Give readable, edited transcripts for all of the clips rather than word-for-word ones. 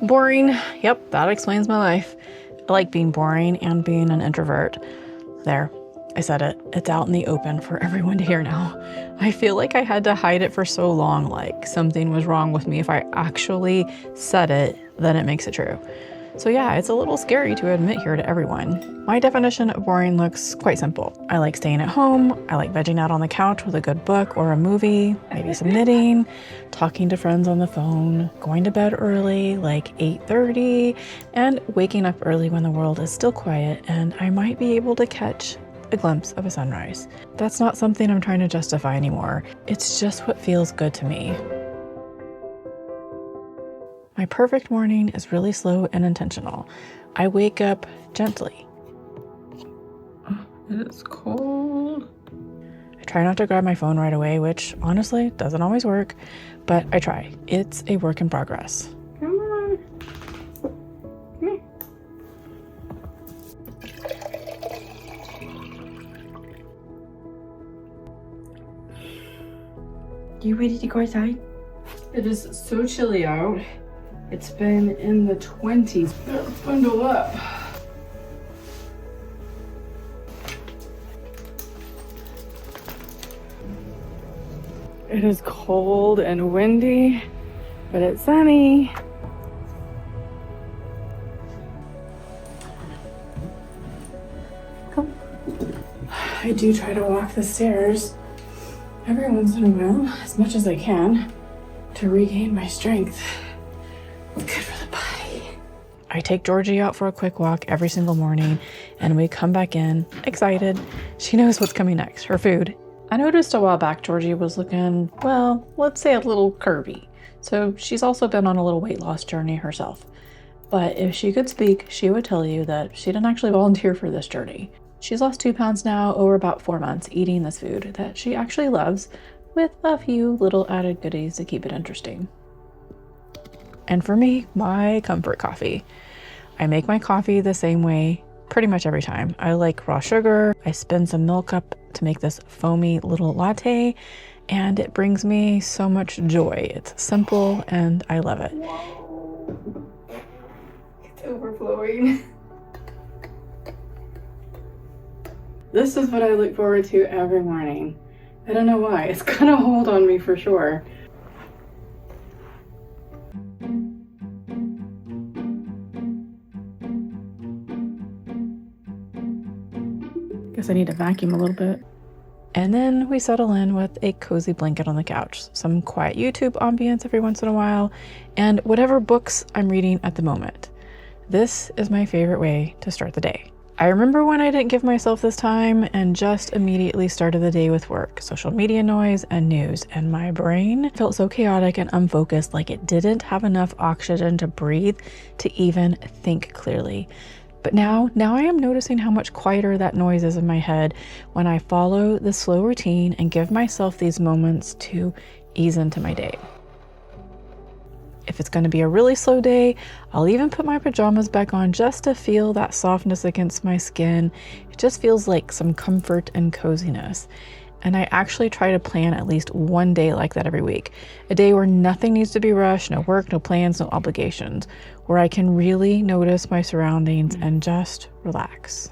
Boring. Yep, that explains my life. I like being boring and being an introvert. There, I said it. It's out in the open for everyone to hear now. I feel like I had to hide it for so long, like something was wrong with me. If I actually said it, then it makes it true. So yeah, it's a little scary to admit here to everyone. My definition of boring looks quite simple. I like staying at home, I like vegging out on the couch with a good book or a movie, maybe some knitting, talking to friends on the phone, going to bed early, like 8:30, and waking up early when the world is still quiet and I might be able to catch a glimpse of a sunrise. That's not something I'm trying to justify anymore. It's just what feels good to me. My perfect morning is really slow and intentional. I wake up gently. It is cold. I try not to grab my phone right away, which honestly doesn't always work, but I try. It's a work in progress. Come on. Come here. You ready to go outside? It is so chilly out. It's been in the 20s. Better bundle up. It is cold and windy, but it's sunny. Come. I do try to walk the stairs every once in a while, as much as I can, to regain my strength. It's good for the body. I take Georgie out for a quick walk every single morning, and we come back in excited. She knows what's coming next, her food. I noticed a while back Georgie was looking, well, let's say a little curvy. So she's also been on a little weight loss journey herself. But if she could speak, she would tell you that she didn't actually volunteer for this journey. She's lost 2 pounds now over about 4 months eating this food that she actually loves, with a few little added goodies to keep it interesting. And for me, my comfort coffee. I make my coffee the same way pretty much every time. I like raw sugar. I spin some milk up to make this foamy little latte, and it brings me so much joy. It's simple and I love it. Whoa. It's overflowing. This is what I look forward to every morning. I don't know why. It's gonna hold on me for sure. Guess I need to vacuum a little bit. And then we settle in with a cozy blanket on the couch, some quiet YouTube ambience every once in a while, and whatever books I'm reading at the moment. This is my favorite way to start the day. I remember when I didn't give myself this time and just immediately started the day with work, social media noise, and news, and my brain felt so chaotic and unfocused, like it didn't have enough oxygen to breathe to even think clearly. But now I am noticing how much quieter that noise is in my head when I follow the slow routine and give myself these moments to ease into my day. If it's going to be a really slow day, I'll even put my pajamas back on just to feel that softness against my skin. It just feels like some comfort and coziness. And I actually try to plan at least one day like that every week. A day where nothing needs to be rushed, no work, no plans, no obligations, where I can really notice my surroundings and just relax.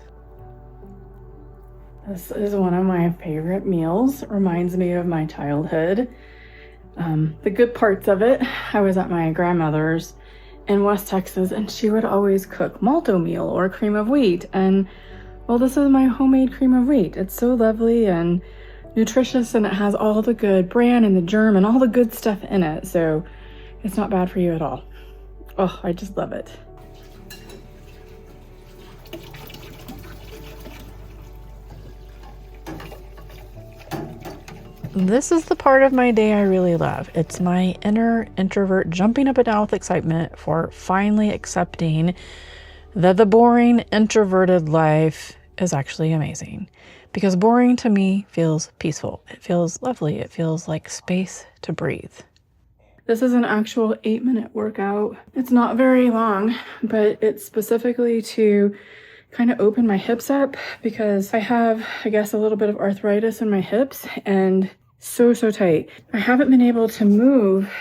This is one of my favorite meals. It reminds me of my childhood. The good parts of it, I was at my grandmother's in West Texas, and she would always cook malto meal or cream of wheat. And well, this is my homemade cream of wheat. It's so lovely and nutritious, and it has all the good bran and the germ and all the good stuff in it. So it's not bad for you at all. Oh, I just love it. This is the part of my day I really love. It's my inner introvert jumping up and down with excitement for finally accepting that the boring introverted life is actually amazing. Because boring to me feels peaceful. It feels lovely. It feels like space to breathe. This is an actual 8-minute workout. It's not very long, but it's specifically to kind of open my hips up because I have, I guess, a little bit of arthritis in my hips and so tight. I haven't been able to move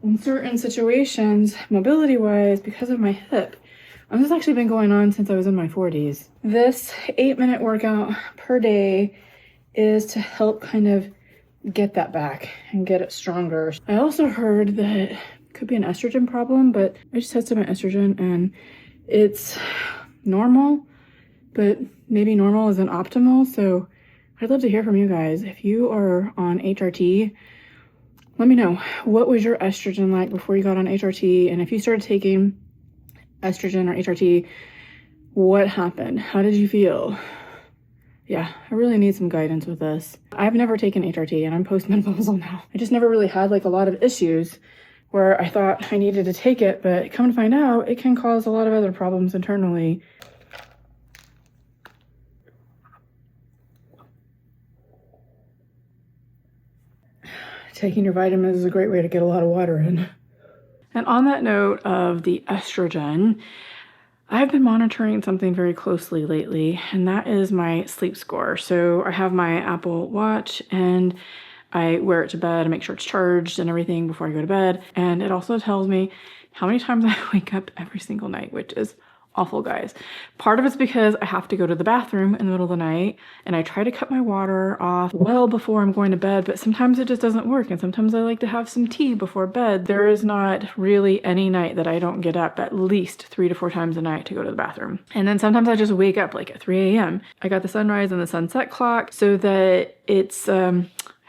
in certain situations, mobility-wise, because of my hip. And this has actually been going on since I was in my 40s. This 8-minute workout per day is to help kind of get that back and get it stronger. I also heard that it could be an estrogen problem, but I just tested my estrogen and it's normal, but maybe normal isn't optimal. So I'd love to hear from you guys. If you are on HRT, let me know. What was your estrogen like before you got on HRT? And if you started taking estrogen or HRT, what happened? How did you feel? Yeah, I really need some guidance with this. I've never taken HRT and I'm postmenopausal now. I just never really had like a lot of issues where I thought I needed to take it, but come to find out, it can cause a lot of other problems internally. Taking your vitamins is a great way to get a lot of water in. And on that note of the estrogen, I've been monitoring something very closely lately, and that is my sleep score. So I have my Apple Watch and I wear it to bed and make sure it's charged and everything before I go to bed. And it also tells me how many times I wake up every single night, which is awful, guys. Part of it's because I have to go to the bathroom in the middle of the night and I try to cut my water off well before I'm going to bed, but sometimes it just doesn't work. And sometimes I like to have some tea before bed. There is not really any night that I don't get up at least 3 to 4 times a night to go to the bathroom. And then sometimes I just wake up like at 3 a.m. I got the sunrise and the sunset clock so that it's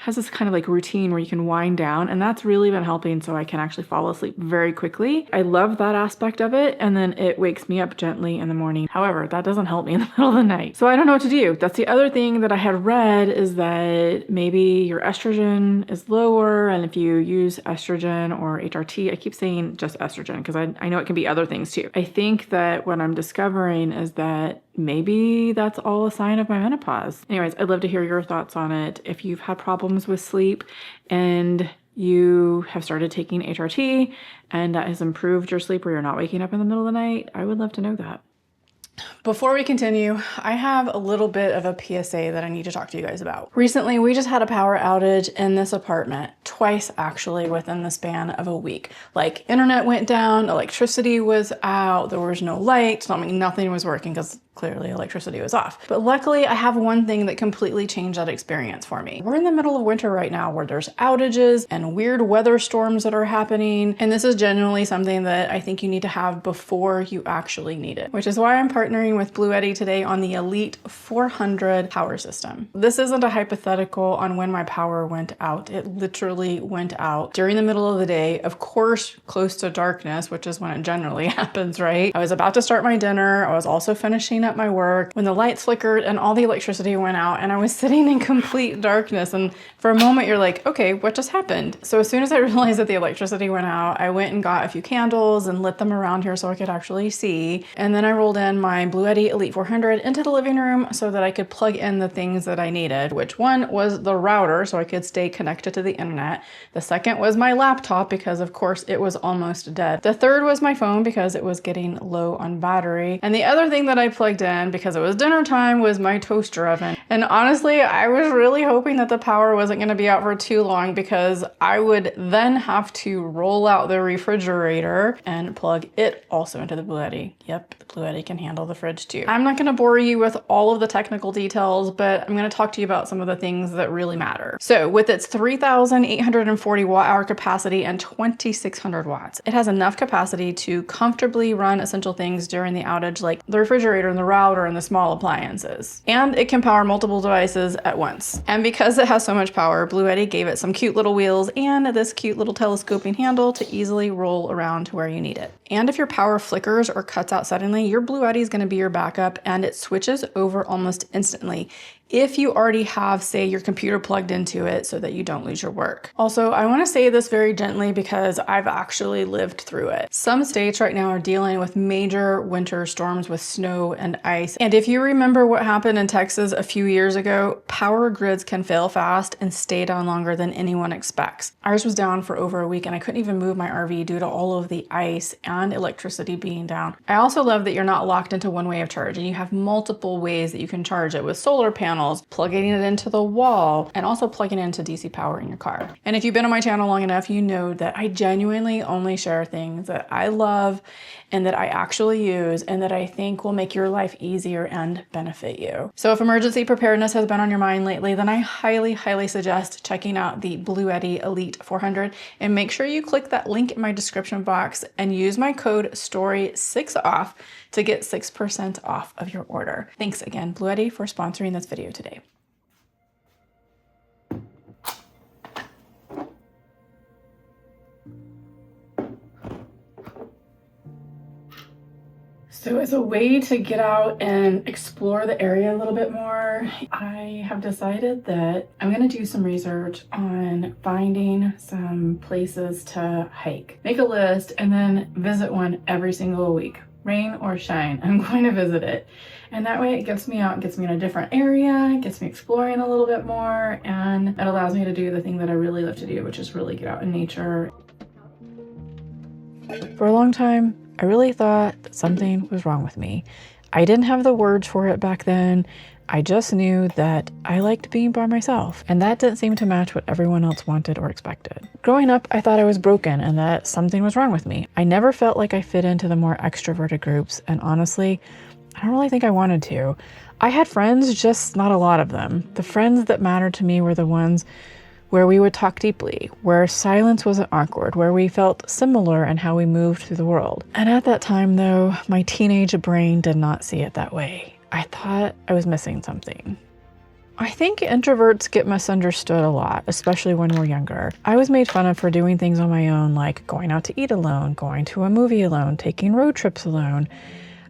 has this kind of like routine where you can wind down, and that's really been helping so I can actually fall asleep very quickly. I love that aspect of it, and then it wakes me up gently in the morning. However, that doesn't help me in the middle of the night. So I don't know what to do. That's the other thing that I had read, is that maybe your estrogen is lower, and if you use estrogen or HRT, I keep saying just estrogen because I know it can be other things too. I think that what I'm discovering is that maybe that's all a sign of my menopause. Anyways, I'd love to hear your thoughts on it. If you've had problems with sleep and you have started taking HRT and that has improved your sleep where you're not waking up in the middle of the night, I would love to know that. Before we continue, I have a little bit of a PSA that I need to talk to you guys about. Recently, we just had a power outage in this apartment, twice actually within the span of a week. Like, internet went down, electricity was out, there was no light, I mean, nothing was working because clearly electricity was off. But luckily, I have one thing that completely changed that experience for me. We're in the middle of winter right now where there's outages and weird weather storms that are happening. And this is genuinely something that I think you need to have before you actually need it, which is why I'm partnering with Bluetti today on the Elite 400 power system. This isn't a hypothetical on when my power went out. It literally went out during the middle of the day, of course, close to darkness, which is when it generally happens, right? I was about to start my dinner. I was also finishing up my work when the lights flickered and all the electricity went out, and I was sitting in complete darkness. And for a moment you're like, okay, what just happened? So as soon as I realized that the electricity went out, I went and got a few candles and lit them around here so I could actually see. And then I rolled in my Bluetti Elite 400 into the living room so that I could plug in the things that I needed, which one was the router so I could stay connected to the internet. The second was my laptop because of course it was almost dead. The third was my phone because it was getting low on battery. And the other thing that I plugged in because it was dinner time was my toaster oven. And honestly, I was really hoping that the power wasn't going to be out for too long because I would then have to roll out the refrigerator and plug it also into the Bluetti. Yep, the Bluetti can handle the fridge too. I'm not going to bore you with all of the technical details, but I'm going to talk to you about some of the things that really matter. So with its 3,840 watt-hour capacity and 2,600 watts, it has enough capacity to comfortably run essential things during the outage, like the refrigerator and the router and the small appliances. And it can power multiple devices at once. And because it has so much power, Bluetti gave it some cute little wheels and this cute little telescoping handle to easily roll around to where you need it. And if your power flickers or cuts out suddenly, your Bluetti is going to be your backup, and it switches over almost instantly if you already have, say, your computer plugged into it so that you don't lose your work. Also, I want to say this very gently because I've actually lived through it. Some states right now are dealing with major winter storms with snow and ice. And if you remember what happened in Texas a few years ago, power grids can fail fast and stay down longer than anyone expects. Ours was down for over a week and I couldn't even move my RV due to all of the ice and electricity being down. I also love that you're not locked into one way of charge and you have multiple ways that you can charge it with solar panels panels, plugging it into the wall, and also plugging it into DC power in your car. And if you've been on my channel long enough, you know that I genuinely only share things that I love and that I actually use and that I think will make your life easier and benefit you. So if emergency preparedness has been on your mind lately, then I highly, highly suggest checking out the Bluetti Elite 400, and make sure you click that link in my description box and use my code STORY6OFF to get 6% off of your order. Thanks again, Bluetti, for sponsoring this video today. So as a way to get out and explore the area a little bit more, I have decided that I'm going to do some research on finding some places to hike. Make a list and then visit one every single week. Rain or shine, I'm going to visit it. And that way it gets me out, gets me in a different area, gets me exploring a little bit more, and it allows me to do the thing that I really love to do, which is really get out in nature. For a long time, I really thought that something was wrong with me. I didn't have the words for it back then. I just knew that I liked being by myself, and that didn't seem to match what everyone else wanted or expected. Growing up, I thought I was broken and that something was wrong with me. I never felt like I fit into the more extroverted groups, and honestly, I don't really think I wanted to. I had friends, just not a lot of them. The friends that mattered to me were the ones where we would talk deeply, where silence wasn't awkward, where we felt similar in how we moved through the world. And at that time, though, my teenage brain did not see it that way. I thought I was missing something. I think introverts get misunderstood a lot, especially when we're younger. I was made fun of for doing things on my own, like going out to eat alone, going to a movie alone, taking road trips alone.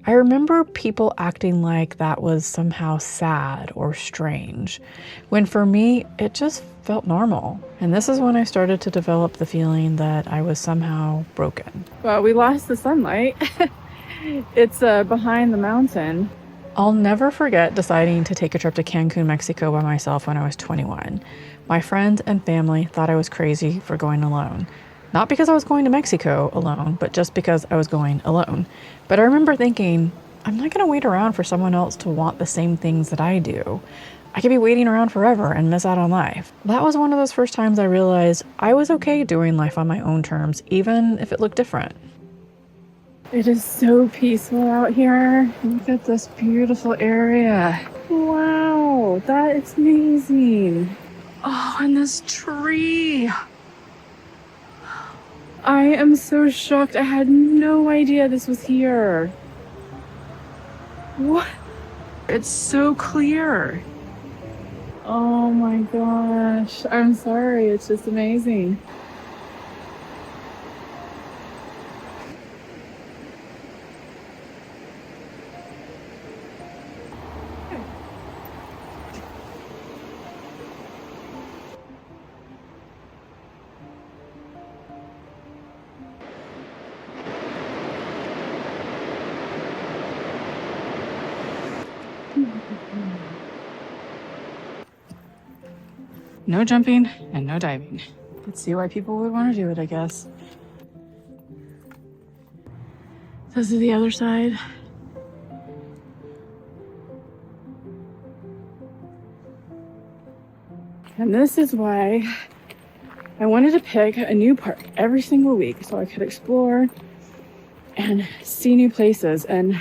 I remember people acting like that was somehow sad or strange, when for me, it just felt normal. And this is when I started to develop the feeling that I was somehow broken. Well, we lost the sunlight. It's behind the mountain. I'll never forget deciding to take a trip to Cancun, Mexico by myself when I was 21. My friends and family thought I was crazy for going alone. Not because I was going to Mexico alone, but just because I was going alone. But I remember thinking, I'm not going to wait around for someone else to want the same things that I do. I could be waiting around forever and miss out on life. That was one of those first times I realized I was okay doing life on my own terms, even if it looked different. It is so peaceful out here. Look at this beautiful area. Wow, that is amazing. Oh, and this tree. I am so shocked. I had no idea this was here. What? It's so clear. Oh my gosh. I'm sorry. It's just amazing. No jumping and no diving. Let's see why people would want to do it, I guess. This is the other side. And this is why I wanted to pick a new park every single week so I could explore and see new places. And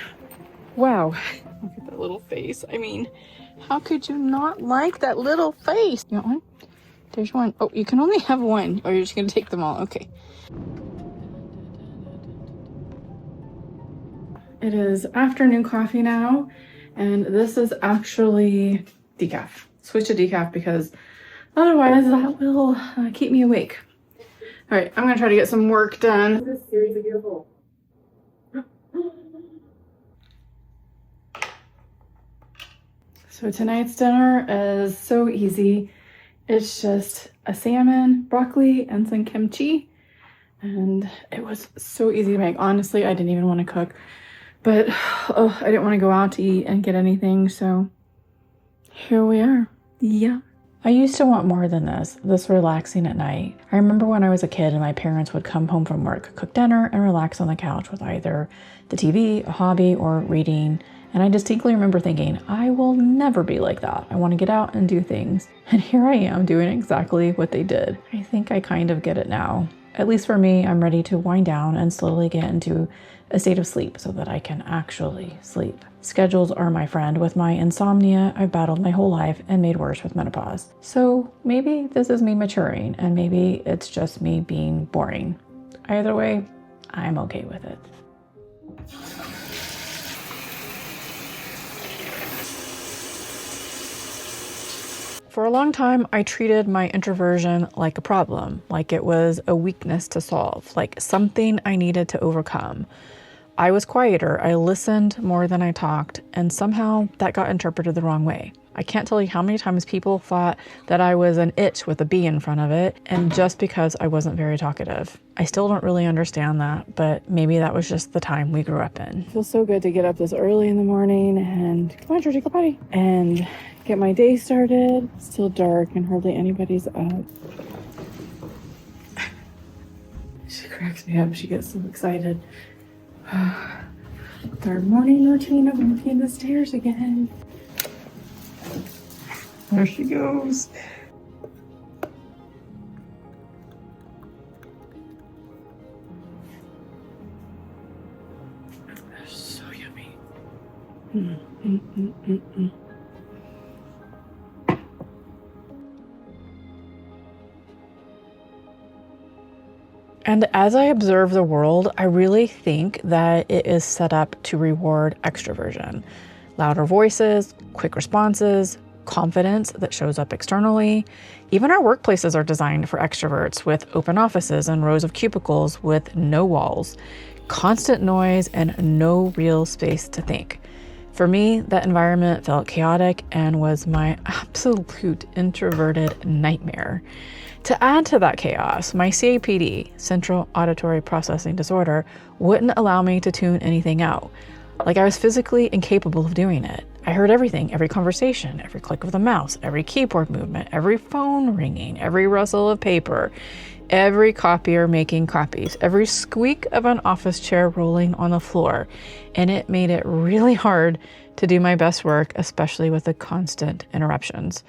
wow, look at that little face. I mean, how could you not like that little face? You want one? There's one. Oh, you can only have one, or you're just gonna take them all. Okay. It is afternoon coffee now, and this is actually decaf. Switch to decaf because otherwise that will keep me awake. All right, I'm gonna try to get some work done. This series is beautiful. So tonight's dinner is so easy. It's just a salmon, broccoli, and some kimchi. And it was so easy to make. Honestly, I didn't even want to cook. But oh, I didn't want to go out to eat and get anything. So here we are. Yeah. I used to want more than this relaxing at night. I remember when I was a kid and my parents would come home from work, cook dinner, and relax on the couch with either the TV, a hobby, or reading. And I distinctly remember thinking, I will never be like that. I want to get out and do things. And here I am doing exactly what they did. I think I kind of get it now. At least for me, I'm ready to wind down and slowly get into a state of sleep so that I can actually sleep. Schedules are my friend. With my insomnia, I've battled my whole life and made worse with menopause. So maybe this is me maturing, and maybe it's just me being boring. Either way, I'm okay with it. For a long time, I treated my introversion like a problem, like it was a weakness to solve, like something I needed to overcome. I was quieter, I listened more than I talked, and somehow that got interpreted the wrong way. I can't tell you how many times people thought that I was an itch with a B in front of it, and just because I wasn't very talkative. I still don't really understand that, but maybe that was just the time we grew up in. It feels so good to get up this early in the morning and, come on, Georgie, go potty, and get my day started. It's still dark and hardly anybody's up. She cracks me up. She gets so excited. With our morning routine of walking the stairs again. There she goes. They're so yummy. And as I observe the world, I really think that it is set up to reward extroversion. Louder voices, quick responses, confidence that shows up externally. Even our workplaces are designed for extroverts, with open offices and rows of cubicles with no walls, constant noise, and no real space to think. For me, that environment felt chaotic and was my absolute introverted nightmare. To add to that chaos, my CAPD, Central Auditory Processing Disorder, wouldn't allow me to tune anything out. Like I was physically incapable of doing it. I heard everything, every conversation, every click of the mouse, every keyboard movement, every phone ringing, every rustle of paper, every copier making copies, every squeak of an office chair rolling on the floor. And it made it really hard to do my best work, especially with the constant interruptions.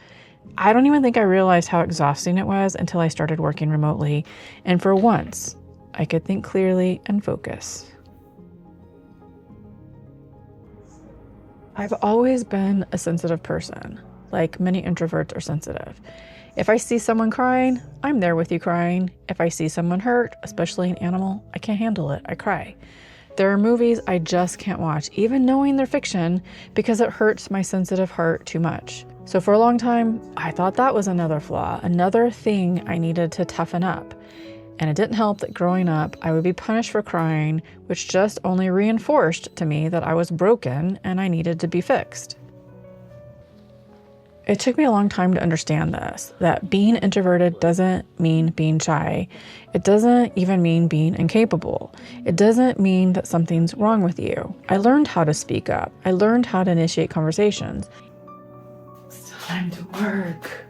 I don't even think I realized how exhausting it was until I started working remotely. And for once, I could think clearly and focus. I've always been a sensitive person, like many introverts are sensitive. If I see someone crying, I'm there with you crying. If I see someone hurt, especially an animal, I can't handle it, I cry. There are movies I just can't watch, even knowing they're fiction, because it hurts my sensitive heart too much. So for a long time, I thought that was another flaw, another thing I needed to toughen up. And it didn't help that growing up, I would be punished for crying, which just only reinforced to me that I was broken and I needed to be fixed. It took me a long time to understand this, that being introverted doesn't mean being shy. It doesn't even mean being incapable. It doesn't mean that something's wrong with you. I learned how to speak up. I learned how to initiate conversations. It's time to work.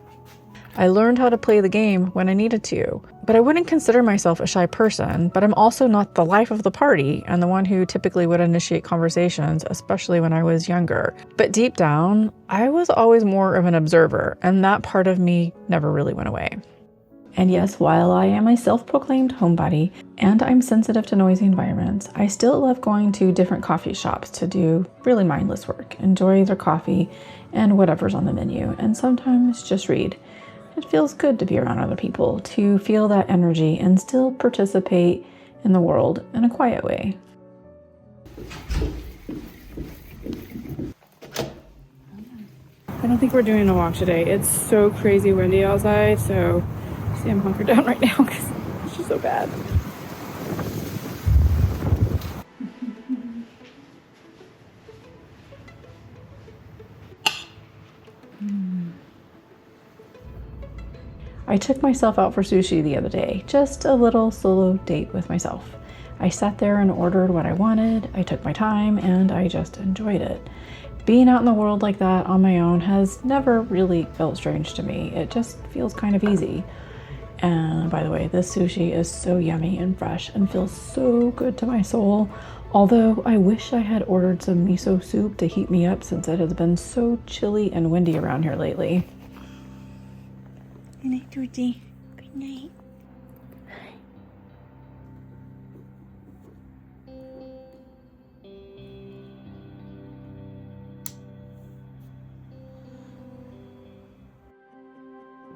I learned how to play the game when I needed to. But I wouldn't consider myself a shy person, but I'm also not the life of the party and the one who typically would initiate conversations, especially when I was younger. But deep down, I was always more of an observer, and that part of me never really went away. And yes, while I am a self-proclaimed homebody and I'm sensitive to noisy environments, I still love going to different coffee shops to do really mindless work, enjoy their coffee and whatever's on the menu, and sometimes just read. It feels good to be around other people, to feel that energy and still participate in the world in a quiet way. I don't think we're doing a walk today. It's so crazy windy outside, so see, I'm hunkered down right now because it's just so bad. I took myself out for sushi the other day, just a little solo date with myself. I sat there and ordered what I wanted, I took my time, and I just enjoyed it. Being out in the world like that on my own has never really felt strange to me. It just feels kind of easy. And by the way, this sushi is so yummy and fresh and feels so good to my soul. Although I wish I had ordered some miso soup to heat me up since it has been so chilly and windy around here lately. Good night, Georgie. Good night.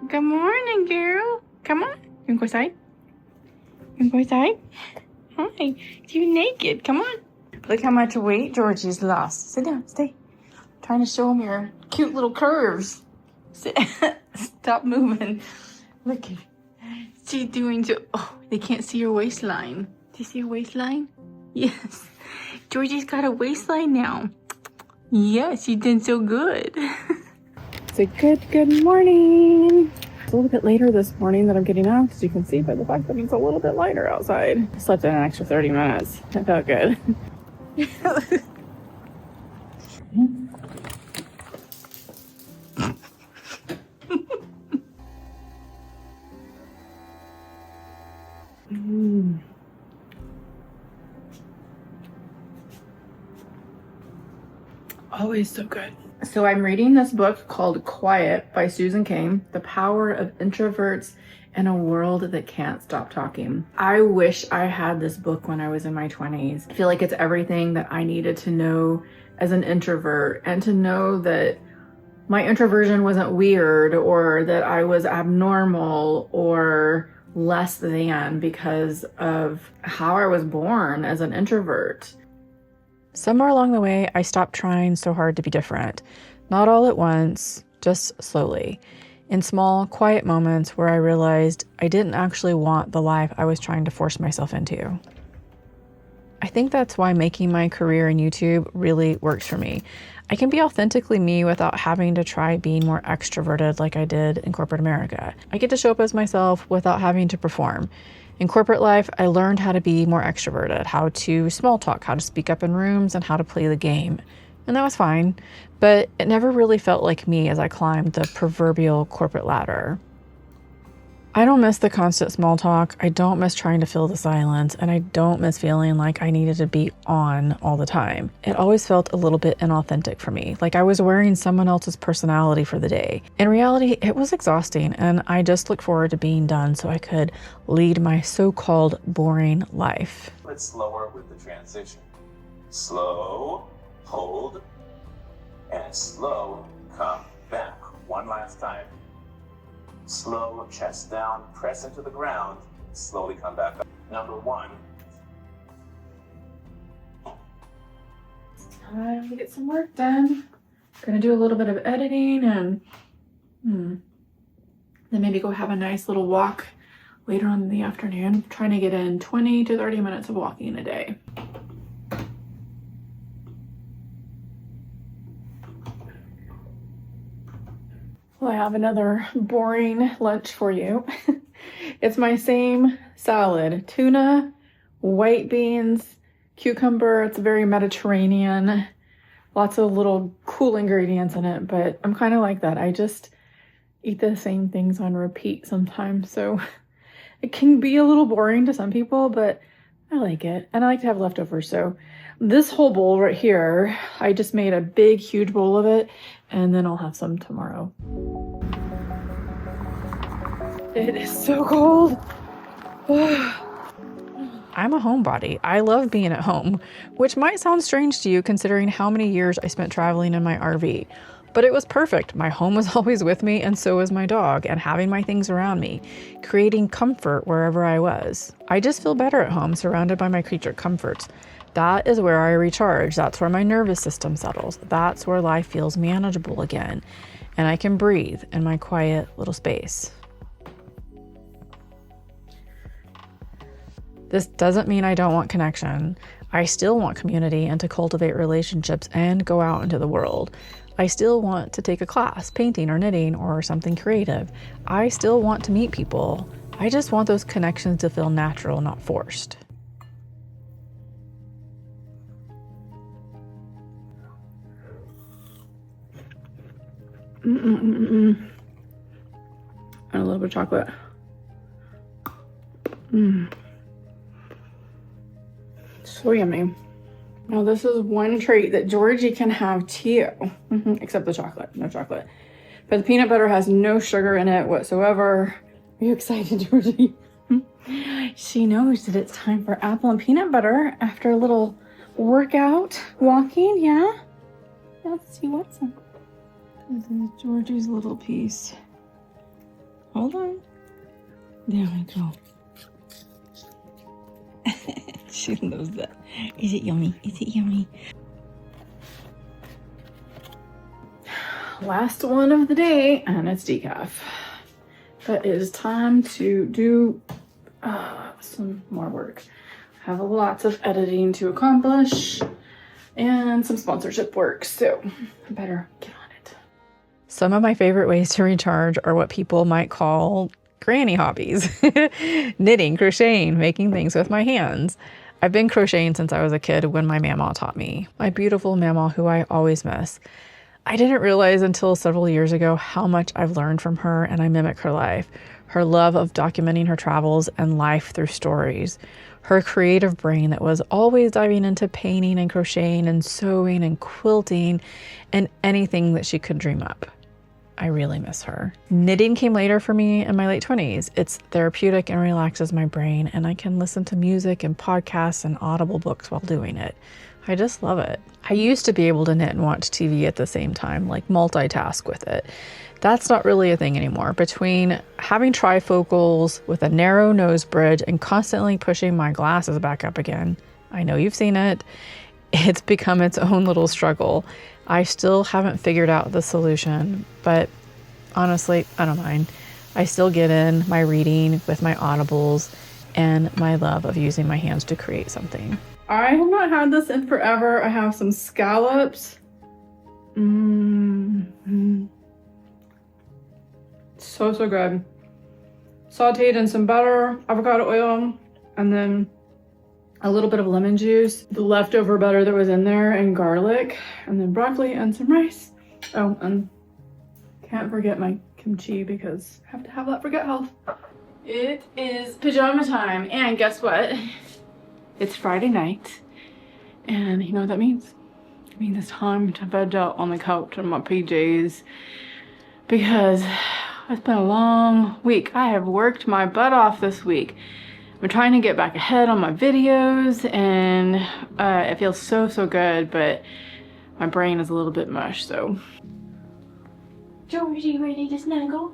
Good morning, girl. Come on. You wanna go outside? You wanna go outside? Hi. You're naked. Come on. Look how much weight Georgie's lost. Sit down. Stay. I'm trying to show him your cute little curves. Sit. Stop moving. Look at she's doing so. Oh, they can't see your waistline. Do you see your waistline? Yes. Georgie's got a waistline now. Yes, you did so good. So good morning. It's a little bit later this morning that I'm getting up, as you can see by the fact that it's a little bit lighter outside. I slept in an extra 30 minutes. It felt good. Always so good. So I'm reading this book called Quiet by Susan Cain, The Power of Introverts in a World That Can't Stop Talking. I wish I had this book when I was in my 20s. I feel like it's everything that I needed to know as an introvert, and to know that my introversion wasn't weird, or that I was abnormal or less than because of how I was born as an introvert. Somewhere along the way, I stopped trying so hard to be different. Not all at once, just slowly. In small, quiet moments where I realized I didn't actually want the life I was trying to force myself into. I think that's why making my career in YouTube really works for me. I can be authentically me without having to try being more extroverted like I did in corporate America. I get to show up as myself without having to perform. In corporate life, I learned how to be more extroverted, how to small talk, how to speak up in rooms, and how to play the game. And that was fine, but it never really felt like me as I climbed the proverbial corporate ladder. I don't miss the constant small talk, I don't miss trying to fill the silence, and I don't miss feeling like I needed to be on all the time. It always felt a little bit inauthentic for me, like I was wearing someone else's personality for the day. In reality, it was exhausting, and I just looked forward to being done so I could lead my so-called boring life. It's slower with the transition. Slow, hold, and slow, come back. One last time. Slow, chest down, press into the ground, slowly come back up. Number 1. Time to get some work done. Gonna do a little bit of editing and then maybe go have a nice little walk later on in the afternoon. Trying to get in 20 to 30 minutes of walking a day. Well, I have another boring lunch for you. It's my same salad: tuna, white beans, cucumber. It's very Mediterranean. Lots of little cool ingredients in it, but I'm kind of like that. I just eat the same things on repeat sometimes. So it can be a little boring to some people, but I like it. And I like to have leftovers. So this whole bowl right here, I just made a big, huge bowl of it, and then I'll have some tomorrow. It is so cold. I'm a homebody. I love being at home, which might sound strange to you considering how many years I spent traveling in my RV. But it was perfect. My home was always with me, and so was my dog, and having my things around me, creating comfort wherever I was. I just feel better at home, surrounded by my creature comforts. That is where I recharge. That's where my nervous system settles. That's where life feels manageable again, and I can breathe in my quiet little space. This doesn't mean I don't want connection. I still want community and to cultivate relationships and go out into the world. I still want to take a class, painting or knitting or something creative. I still want to meet people. I just want those connections to feel natural, not forced. And a little bit of chocolate. So yummy. Now this is one treat that Georgie can have too, except the chocolate, no chocolate. But the peanut butter has no sugar in it whatsoever. Are you excited, Georgie? She knows that it's time for apple and peanut butter after a little workout, walking, yeah? Let's see what's in. This is Georgie's little piece. Hold on. There we go. She loves that. Is it yummy? Is it yummy? Last one of the day, and it's decaf. But it is time to do some more work. I have lots of editing to accomplish and some sponsorship work, so I better get on it. Some of my favorite ways to recharge are what people might call granny hobbies. Knitting, crocheting, making things with my hands. I've been crocheting since I was a kid when my mama taught me. My beautiful mama, who I always miss. I didn't realize until several years ago how much I've learned from her, and I mimic her life. Her love of documenting her travels and life through stories. Her creative brain that was always diving into painting and crocheting and sewing and quilting and anything that she could dream up. I really miss her. Knitting came later for me in my late 20s. It's therapeutic and relaxes my brain, and I can listen to music and podcasts and audible books while doing it. I just love it. I used to be able to knit and watch TV at the same time, like multitask with it. That's not really a thing anymore. Between having trifocals with a narrow nose bridge and constantly pushing my glasses back up again, I know you've seen it, it's become its own little struggle. I still haven't figured out the solution, but honestly, I don't mind. I still get in my reading with my audibles and my love of using my hands to create something. I have not had this in forever. I have some scallops. So good. Sauteed in some butter, avocado oil, and then a little bit of lemon juice, the leftover butter that was in there, and garlic, and then broccoli and some rice. Oh, and can't forget my kimchi because I have to have that for gut health. It is pajama time, and guess what? It's Friday night, and you know what that means? It means it's time to veg out on the couch in my PJs because it's been a long week. I have worked my butt off this week. I'm trying to get back ahead on my videos, and it feels so good, but my brain is a little bit mush, so. Georgie, ready to snuggle?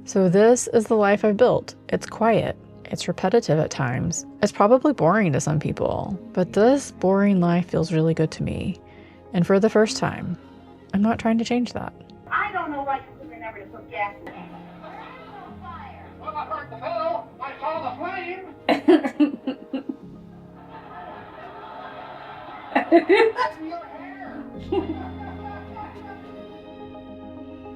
So this is the life I've built. It's quiet. It's repetitive at times. It's probably boring to some people, but this boring life feels really good to me. And for the first time, I'm not trying to change that. I don't know why you remember to put gas in it. Well, I heard the bell. I saw the flame. That's your hair.